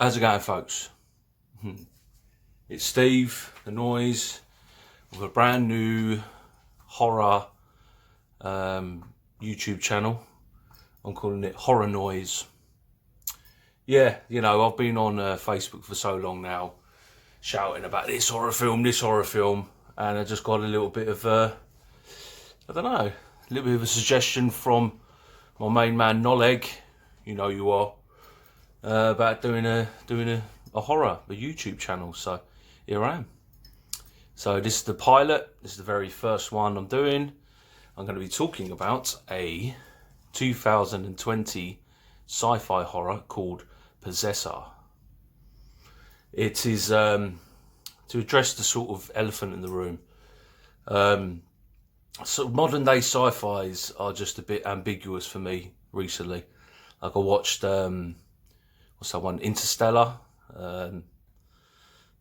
How's it going, folks? It's Steve, the Noise, with a brand new horror YouTube channel. I'm calling it Horror Noise. Yeah, you know, I've been on Facebook for so long now, shouting about this horror film, and I just got a little bit of, I don't know, a little bit of a suggestion from my main man Noleg, you know you are, about doing a horror, a YouTube channel. So here I am. So this is the pilot. This is the very first one I'm doing. I'm going to be talking about a 2020 sci-fi horror called Possessor. It is to address the sort of elephant in the room. So modern day sci-fis are just a bit ambiguous for me recently. Like I watched what's that one, Interstellar, and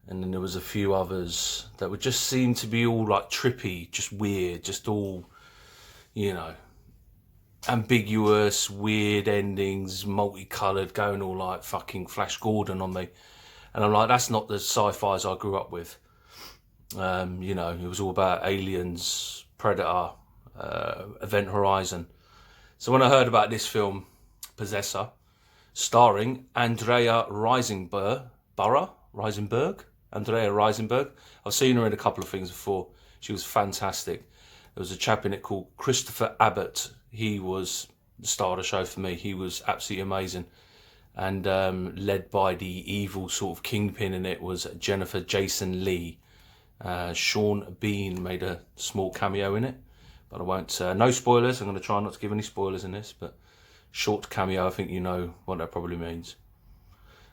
then there was a few others that would just seem to be all like trippy, just weird, just all, you know, ambiguous, weird endings, multicoloured, going all like fucking Flash Gordon on me. And I'm like, that's not the sci-fis I grew up with. You know, it was all about aliens, Predator, Event Horizon. So when I heard about this film, Possessor, starring Andrea Riseborough, Andrea Riseborough. I've seen her in a couple of things before. She was fantastic. There was a chap in it called Christopher Abbott. He was the star of the show for me. He was absolutely amazing. And led by the evil sort of kingpin in it was Jennifer Jason Leigh. Sean Bean made a small cameo in it, but I won't, no spoilers. I'm going to try not to give any spoilers in this, but short cameo, I think you know what that probably means.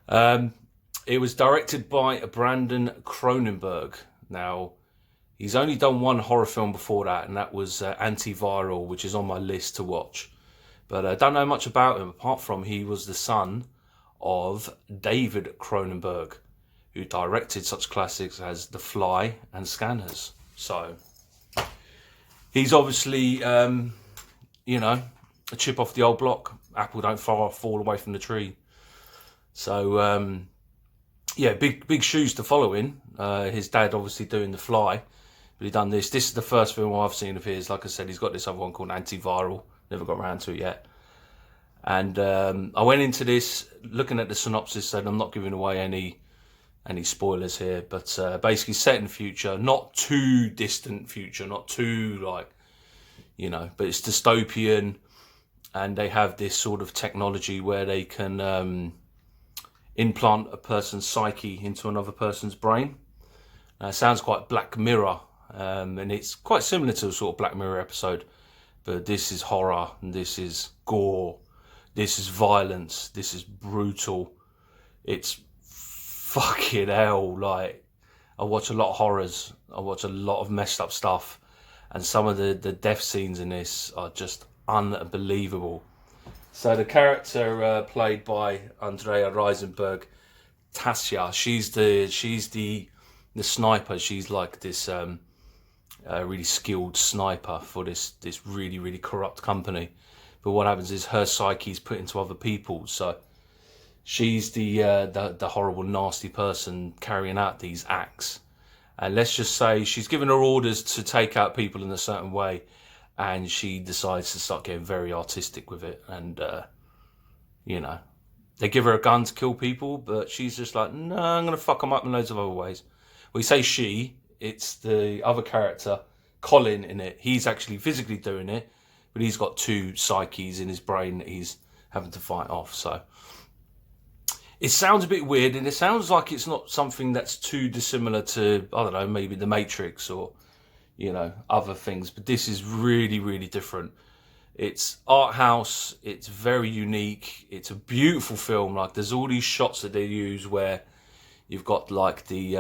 It was directed by Brandon Cronenberg. Now, he's only done one horror film before that, and that was Antiviral, which is on my list to watch. But I don't know much about him, apart from he was the son of David Cronenberg, who directed such classics as The Fly and Scanners. So, he's obviously, you know, a chip off the old block. Apple don't fall away from the tree. So, yeah, big shoes to follow in. His dad obviously doing The Fly, but he done this. This is the first film I've seen of his. Like I said, he's got this other one called Antiviral. Never got around to it yet. And I went into this looking at the synopsis, and I'm not giving away any spoilers here, but basically set in the future, not too distant future, not too like, you know, but it's dystopian, and they have this sort of technology where they can implant a person's psyche into another person's brain. It sounds quite Black Mirror, and it's quite similar to a sort of Black Mirror episode, but this is horror, and this is gore, this is violence, this is brutal. It's fucking hell. Like, I watch a lot of horrors, I watch a lot of messed up stuff, and some of the death scenes in this are just unbelievable. So the character played by Andrea Riseborough, Tasha, she's the sniper. She's like this really skilled sniper for this really corrupt company. But what happens is her psyche's put into other people. So she's the horrible, nasty person carrying out these acts. And let's just say she's given her orders to take out people in a certain way, and she decides to start getting very artistic with it. And, you know, they give her a gun to kill people, but she's just like, no, I'm going to fuck them up in loads of other ways. We say she, it's the other character, Colin, in it. He's actually physically doing it, but he's got two psyches in his brain that he's having to fight off. So it sounds a bit weird, and it sounds like it's not something that's too dissimilar to, I don't know, maybe The Matrix or, you know, other things, but this is really different. It's art house, it's very unique, it's a beautiful film. Like, there's all these shots that they use where you've got like the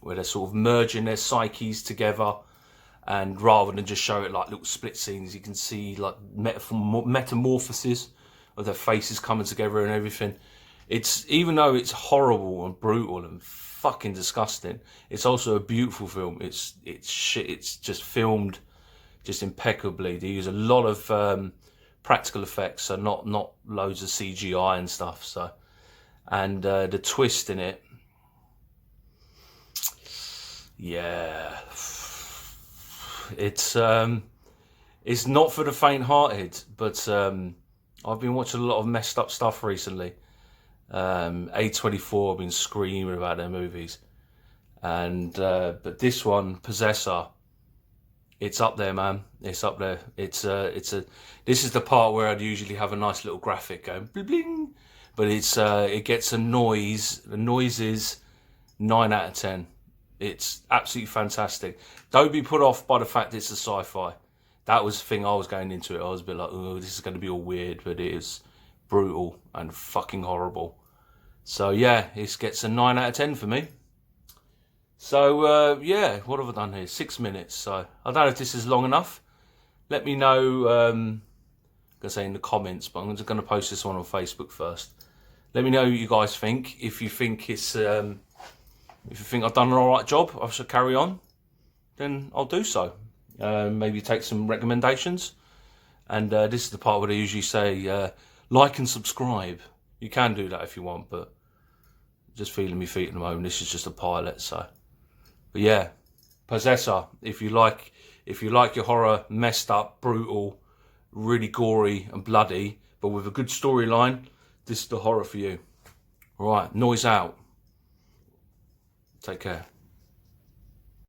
where they're sort of merging their psyches together, and rather than just show it like little split scenes, you can see like metamorphosis of their faces coming together and everything. It's, even though it's horrible and brutal and fucking disgusting, it's also a beautiful film. It's shit. It's just filmed just impeccably. They use a lot of practical effects, so not loads of CGI and stuff. So, and the twist in it, yeah, it's not for the faint-hearted. But I've been watching a lot of messed up stuff recently. A24 have been screaming about their movies, and but this one, Possessor, it's up there, man. It's up there. This is the part where I'd usually have a nice little graphic going bling bling, but it gets a noise. The noise is 9 out of 10. It's absolutely fantastic. Don't be put off by the fact it's a sci-fi. That was the thing I was going into it. I was a bit like, oh, this is going to be all weird, but it is brutal and fucking horrible. So yeah, it gets a 9 out of 10 for me. So yeah, what have I done here? 6 minutes. So I don't know if this is long enough. Let me know. I'm gonna say in the comments, but I'm just gonna post this one on Facebook first. Let me know what you guys think. If you think it's, if you think I've done an alright job, I should carry on, then I'll do so. Maybe take some recommendations. And this is the part where they usually say, like and subscribe. You can do that if you want, but just feeling my feet at the moment. This is just a pilot, so. But yeah, Possessor. If you like your horror messed up, brutal, really gory and bloody, but with a good storyline, this is the horror for you. All right, noise out. Take care.